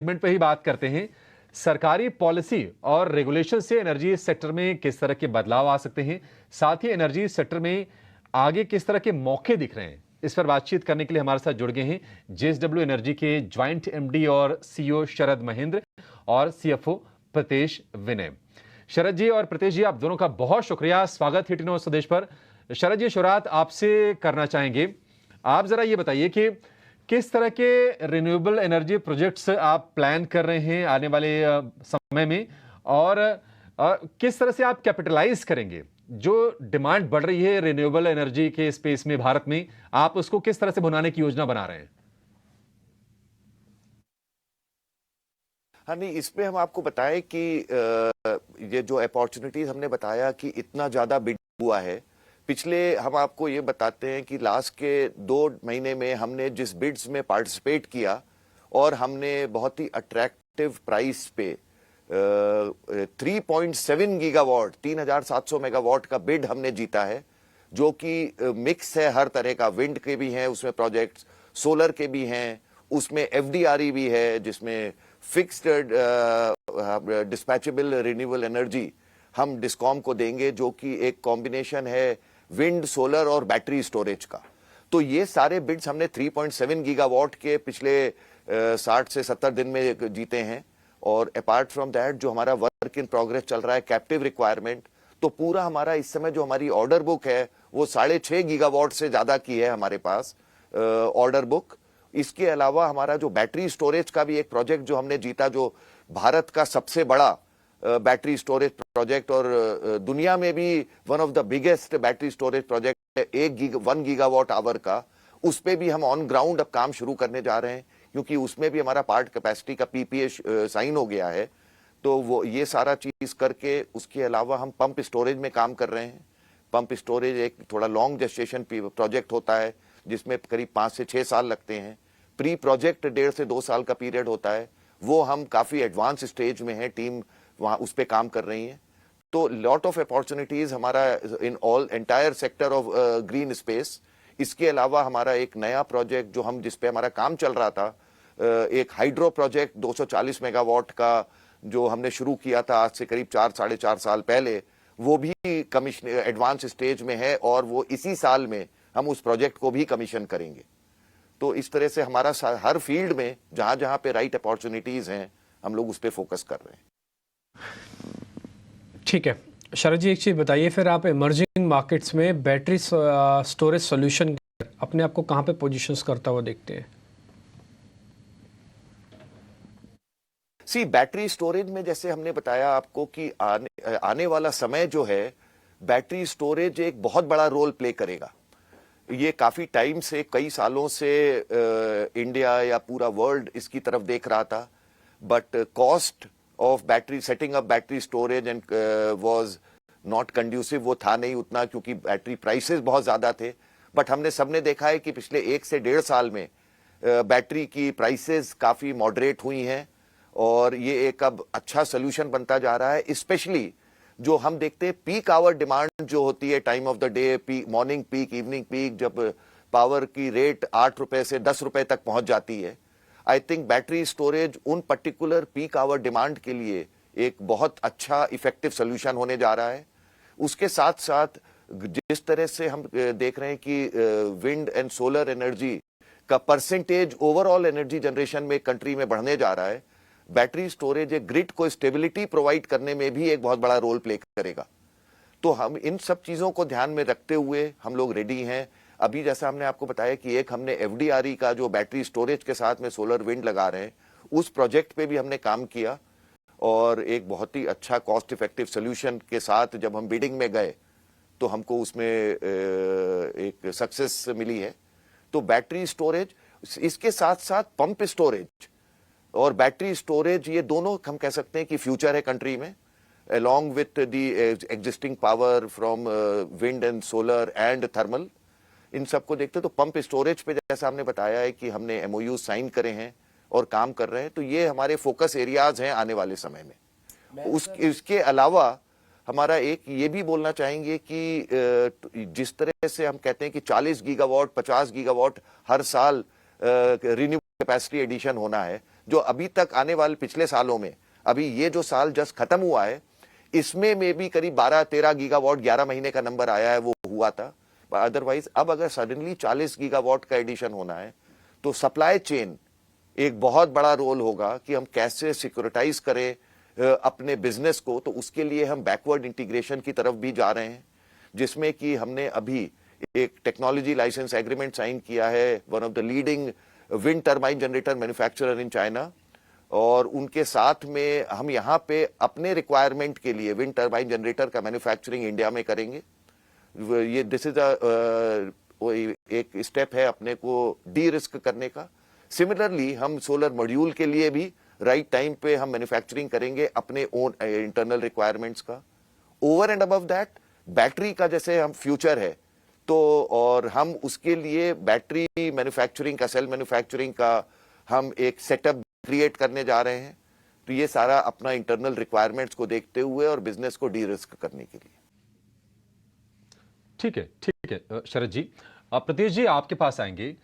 Segment पे ही बात करते हैं। सरकारी पॉलिसी और रेगुलेशन से एनर्जी सेक्टर में किस तरह के बदलाव आ सकते हैं, साथ ही एनर्जी सेक्टर में आगे किस तरह के मौके दिख रहे हैं, इस पर बातचीत करने के लिए हमारे साथ जुड़ गए हैं जेएसडब्ल्यू एनर्जी के ज्वाइंट एमडी और सीईओ शरद महेंद्र और सीएफओ प्रतेश विनय। शरद जी और प्रतेश जी, आप दोनों का बहुत शुक्रिया, स्वागत हिट न्यूज स्वदेश पर। शरद जी, शुरुआत आपसे करना चाहेंगे। आप जरा ये बताइए कि किस तरह के रिन्यूएबल एनर्जी प्रोजेक्ट्स आप प्लान कर रहे हैं आने वाले समय में, और किस तरह से आप कैपिटलाइज करेंगे जो डिमांड बढ़ रही है रिन्यूएबल एनर्जी के स्पेस में भारत में, आप उसको किस तरह से भुनाने की योजना बना रहे हैं? हाँ, नहीं, इसमें हम आपको बताएं कि ये जो अपॉर्चुनिटीज हमने बताया कि इतना ज्यादा बिड हुआ है, पिछले हम आपको ये बताते हैं कि लास्ट के 2 महीने में हमने जिस बिड्स में पार्टिसिपेट किया और हमने बहुत ही अट्रैक्टिव प्राइस पे 3.7 गीगावाट 3700 मेगावाट का बिड हमने जीता है, जो कि मिक्स है हर तरह का। विंड के भी हैं उसमें प्रोजेक्ट्स, सोलर के भी हैं, उसमें एफडीआरई भी है जिसमें फिक्स्ड डिस्पैचेबल रिन्यूएबल एनर्जी हम डिस्कॉम को देंगे, जो कि एक कॉम्बिनेशन है विंड, सोलर और बैटरी स्टोरेज का। तो ये सारे बिड्स हमने 3.7 गीगावाट के पिछले 60 से 70 दिन में जीते हैं। और अपार्ट फ्रॉम दैट जो हमारा वर्क इन प्रोग्रेस चल रहा है कैप्टिव रिक्वायरमेंट, तो पूरा हमारा इस समय जो हमारी ऑर्डर बुक है वो 6.5 गीगावाट से ज्यादा की है हमारे पास ऑर्डर बुक। इसके अलावा हमारा जो बैटरी स्टोरेज का भी एक प्रोजेक्ट जो हमने जीता, जो भारत का सबसे बड़ा बैटरी स्टोरेज प्रोजेक्ट और दुनिया में भी one of the biggest battery storage project है 1 गीगावाट आवर का, उस पे भी हम ऑन ग्राउंड अब काम शुरू करने जा रहे हैं, क्योंकि उसमें भी हमारा पार्ट कैपेसिटी का पीपीए साइन हो गया है। तो वो ये सारा चीज करके, उसके अलावा हम पंप स्टोरेज में काम कर रहे हैं। पंप स्टोरेज एक थोड़ा लॉन्ग जेस्टेशन प्रोजेक्ट होता है जिसमें करीब 5 से 6 साल लगते हैं। प्री प्रोजेक्ट 1.5 से 2 साल का पीरियड होता है, वो हम काफी एडवांस स्टेज में है, टीम वहां उस पे काम कर रही है। तो लॉट ऑफ अपॉर्चुनिटीज हमारा in all entire sector of green space. इसके अलावा हमारा एक नया प्रोजेक्ट जो हम जिस पे हमारा काम चल रहा था, एक हाइड्रो प्रोजेक्ट 240 मेगावाट का जो हमने शुरू किया था आज से करीब 4-4.5 साल पहले, वो भी कमीशन एडवांस स्टेज में है और वो इसी साल में हम उस प्रोजेक्ट को भी कमीशन करेंगे। तो इस तरह से हमारा हर फील्ड में जहां जहां पे राइट अपॉर्चुनिटीज हैं हम लोग उस पे फोकस कर रहे हैं। ठीक है शरद जी, एक चीज बताइए फिर, आप इमर्जिंग मार्केट्स में बैटरी स्टोरेज सॉल्यूशन अपने आप को कहां पे पोजीशंस करता हुआ देखते हैं? बैटरी स्टोरेज में जैसे हमने बताया आपको कि आने वाला समय जो है, बैटरी स्टोरेज एक बहुत बड़ा रोल प्ले करेगा। ये काफी टाइम से, कई सालों से इंडिया या पूरा वर्ल्ड इसकी तरफ देख रहा था, but cost of battery, setting up battery storage and was not conducive, वो था नहीं उतना, क्योंकि बैटरी प्राइसेस बहुत ज्यादा थे। बट हमने सबने देखा है कि पिछले 1 से 1.5 साल में बैटरी की प्राइसेस काफी मॉडरेट हुई हैं और ये एक अब अच्छा सोल्यूशन बनता जा रहा है। स्पेशली जो हम देखते हैं पीक आवर डिमांड जो होती है, time of the day, peak, morning peak, evening peak, जब पावर की रेट 8 रुपए से 10 रुपए तक पहुंच जाती है, आई थिंक बैटरी स्टोरेज उन पर्टिकुलर पीक आवर डिमांड के लिए एक बहुत अच्छा इफेक्टिव सोल्यूशन होने जा रहा है। उसके साथ साथ जिस तरह से हम देख रहे हैं कि विंड एंड सोलर एनर्जी का परसेंटेज ओवरऑल एनर्जी जनरेशन में कंट्री में बढ़ने जा रहा है, बैटरी स्टोरेज एक ग्रिड को स्टेबिलिटी प्रोवाइड करने में भी एक बहुत बड़ा रोल प्ले करेगा। तो हम इन सब चीजों को ध्यान में रखते हुए हम लोग रेडी हैं। अभी जैसा हमने आपको बताया कि एक हमने एफडीआरई का जो बैटरी स्टोरेज के साथ में सोलर विंड लगा रहे हैं, उस प्रोजेक्ट पे भी हमने काम किया और एक बहुत ही अच्छा कॉस्ट इफेक्टिव सोल्यूशन के साथ जब हम बिडिंग में गए तो हमको उसमें एक सक्सेस मिली है। तो बैटरी स्टोरेज, इसके साथ साथ पंप स्टोरेज और बैटरी स्टोरेज, ये दोनों हम कह सकते हैं कि फ्यूचर है कंट्री में, along with the existing power from wind and solar and thermal। इन सबको देखते तो पंप स्टोरेज पे जैसा हमने बताया है कि हमने एमओयू साइन करे हैं और काम कर रहे हैं, तो ये हमारे फोकस एरियाज हैं आने वाले समय में। उसके अलावा हमारा एक ये भी बोलना चाहेंगे कि जिस तरह से हम कहते हैं कि 40 गीगावाट 50 गीगावाट हर साल रिन्यूएबल कैपेसिटी एडिशन होना है, जो अभी तक आने वाले पिछले सालों में, अभी ये जो साल जस्ट खत्म हुआ है, इसमें में भी करीब 12-13 गीगावाट 11 महीने का नंबर आया है, वो हुआ था। अदरवाइज अब अगर सडनली 40 गीगावाट का एडिशन होना है तो सप्लाई चेन एक बहुत बड़ा रोल होगा कि हम कैसे सिक्योरिटाइज करें अपने बिजनेस को। तो उसके लिए हम बैकवर्ड इंटीग्रेशन की तरफ भी जा रहे हैं, जिसमें कि हमने अभी एक टेक्नोलॉजी लाइसेंस एग्रीमेंट साइन किया है one of the leading wind turbine generator manufacturer in China, और उनके साथ में हम यहाँ पे अपने रिक्वायरमेंट के लिए विंड टर्बाइन जनरेटर का मैन्युफैक्चरिंग इंडिया में करेंगे। ये दिस इज एक स्टेप है अपने को डी रिस्क करने का। सिमिलरली हम सोलर मॉड्यूल के लिए भी राइट टाइम पे हम मैन्युफैक्चरिंग करेंगे अपने ओन इंटरनल रिक्वायरमेंट्स का। Over and above that battery का जैसे हम फ्यूचर है तो, और हम उसके लिए बैटरी मैन्युफैक्चरिंग का, सेल मैन्युफैक्चरिंग का हम एक सेटअप क्रिएट करने जा रहे हैं। तो ये सारा अपना इंटरनल रिक्वायरमेंट्स को देखते हुए और बिजनेस को डी रिस्क करने के लिए। ठीक है शरद जी। प्रतीश जी आपके पास आएंगे।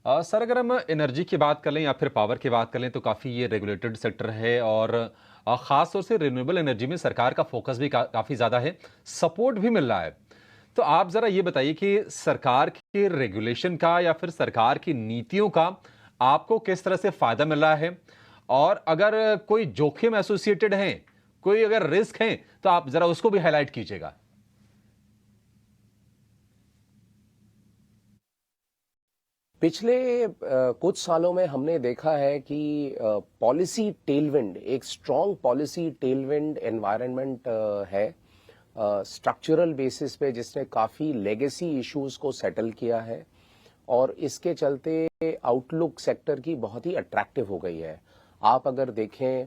सर अगर हम एनर्जी की बात कर लें या फिर पावर की बात कर लें तो काफ़ी ये रेगुलेटेड सेक्टर है और ख़ास तौर से रिन्यूएबल एनर्जी में सरकार का फोकस भी काफ़ी ज़्यादा है, सपोर्ट भी मिल रहा है। तो आप ज़रा ये बताइए कि सरकार के रेगुलेशन का या फिर सरकार की नीतियों का आपको किस तरह से फ़ायदा मिल रहा है, और अगर कोई जोखिम एसोसिएटेड हैं, कोई अगर रिस्क हैं, तो आप ज़रा उसको भी हाईलाइट कीजिएगा। पिछले कुछ सालों में हमने देखा है कि पॉलिसी टेलविंड, एक स्ट्रॉन्ग पॉलिसी टेलविंड एनवायरनमेंट है स्ट्रक्चरल बेसिस पे, जिसने काफ़ी लेगेसी इश्यूज को सेटल किया है और इसके चलते आउटलुक सेक्टर की बहुत ही अट्रैक्टिव हो गई है। आप अगर देखें,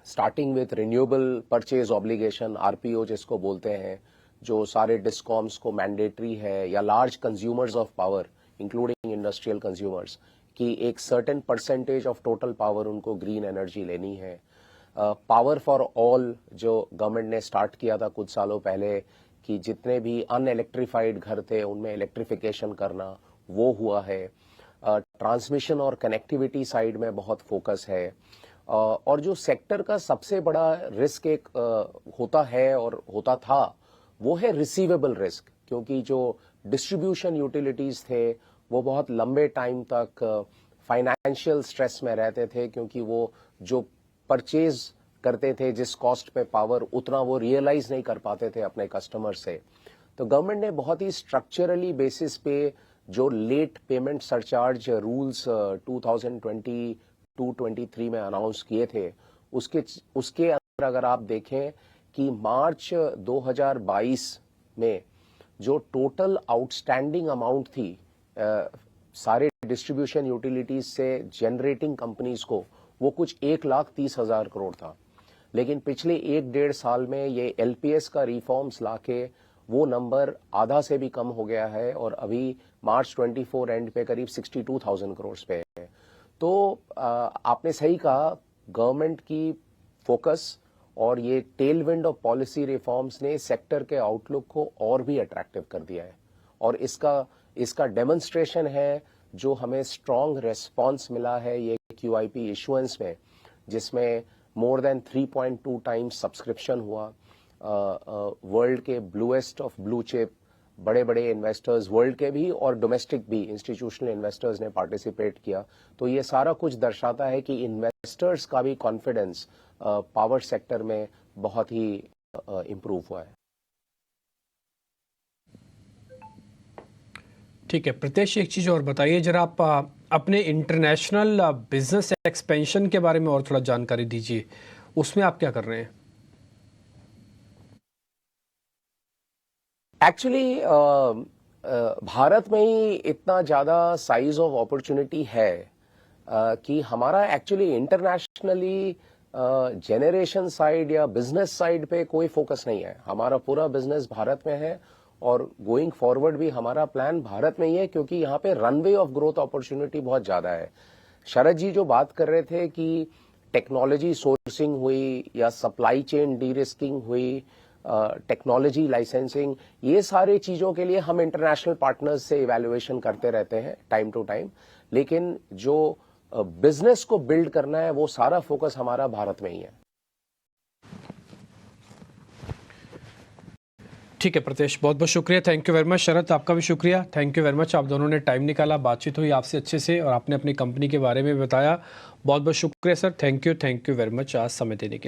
starting with renewable purchase obligation, RPO जिसको बोलते हैं, जो सारे डिस्कॉम्स को मैंडेटरी है, या large consumers of power including industrial consumers की एक certain percentage of total power उनको ग्रीन एनर्जी लेनी है। पावर फॉर ऑल जो गवर्नमेंट ने स्टार्ट किया था कुछ सालों पहले, कि जितने भी अनइलेक्ट्रिफाइड घर थे उनमें इलेक्ट्रिफिकेशन करना, वो हुआ है। ट्रांसमिशन और कनेक्टिविटी साइड में बहुत फोकस है। और जो सेक्टर का सबसे बड़ा रिस्क एक होता है और होता था, वो है रिसीवेबल रिस्क, क्योंकि जो डिस्ट्रीब्यूशन यूटिलिटीज थे वो बहुत लंबे टाइम तक फाइनेंशियल स्ट्रेस में रहते थे, क्योंकि वो जो परचेज करते थे जिस कॉस्ट पे पावर, उतना वो रियलाइज नहीं कर पाते थे अपने कस्टमर से। तो गवर्नमेंट ने बहुत ही स्ट्रक्चरली बेसिस पे जो लेट पेमेंट सरचार्ज रूल्स 2022-23 में अनाउंस किए थे, उसके अंदर अगर आप देखें कि मार्च 2022 में जो टोटल आउटस्टैंडिंग अमाउंट थी सारे डिस्ट्रीब्यूशन यूटिलिटीज से जनरेटिंग कंपनीज को, वो कुछ 1,30,000 करोड़ था। लेकिन पिछले 1-1.5 साल में ये एलपीएस का रिफॉर्म्स लाके वो नंबर आधा से भी कम हो गया है और अभी मार्च 24 एंड पे करीब 62,000 करोड़ पे है। तो आपने सही कहा, गवर्नमेंट की फोकस और ये टेलविंड ऑफ पॉलिसी रिफॉर्म्स ने सेक्टर के आउटलुक को और भी अट्रैक्टिव कर दिया है, और इसका डेमोन्स्ट्रेशन है जो हमें स्ट्रॉन्ग रेस्पॉन्स मिला है ये क्यूआईपी इशुएंस में, जिसमें मोर देन 3.2 टाइम्स सब्सक्रिप्शन हुआ। वर्ल्ड के ब्लूएस्ट ऑफ ब्लू चिप बड़े बड़े इन्वेस्टर्स, वर्ल्ड के भी और डोमेस्टिक भी इंस्टीट्यूशनल इन्वेस्टर्स ने पार्टिसिपेट किया। तो ये सारा कुछ दर्शाता है कि इन्वेस्टर्स का भी कॉन्फिडेंस पावर सेक्टर में बहुत ही इम्प्रूव हुआ है। ठीक है प्रीतेश, एक चीज़ और बताइए जरा, आप अपने इंटरनेशनल बिजनेस एक्सपेंशन के बारे में और थोड़ा जानकारी दीजिए, उसमें आप क्या कर रहे हैं? एक्चुअली भारत में ही इतना ज़्यादा साइज ऑफ अपॉर्चुनिटी है कि हमारा एक्चुअली इंटरनेशनली जनरेशन साइड या बिजनेस साइड पे कोई फोकस नहीं है। हमारा पूरा बिजनेस भारत में है और गोइंग फॉरवर्ड भी हमारा प्लान भारत में ही है, क्योंकि यहाँ पे रनवे ऑफ ग्रोथ अपॉर्चुनिटी बहुत ज़्यादा है। शरद जी जो बात कर रहे थे कि टेक्नोलॉजी सोर्सिंग हुई या सप्लाई चेन डी रिस्किंग हुई, टेक्नोलॉजी लाइसेंसिंग, ये सारे चीज़ों के लिए हम इंटरनेशनल पार्टनर्स से इवैल्यूएशन करते रहते हैं टाइम टू टाइम। लेकिन जो बिजनेस को बिल्ड करना है, वो सारा फोकस हमारा भारत में ही है। ठीक है प्रत्येश, बहुत बहुत शुक्रिया, थैंक यू वेरी मच। शरद, आपका भी शुक्रिया, थैंक यू वेरी मच। आप दोनों ने टाइम निकाला, बातचीत हुई आपसे अच्छे से और आपने अपनी कंपनी के बारे में बताया। बहुत बहुत शुक्रिया sir, thank you very much आज समय देने के लिए।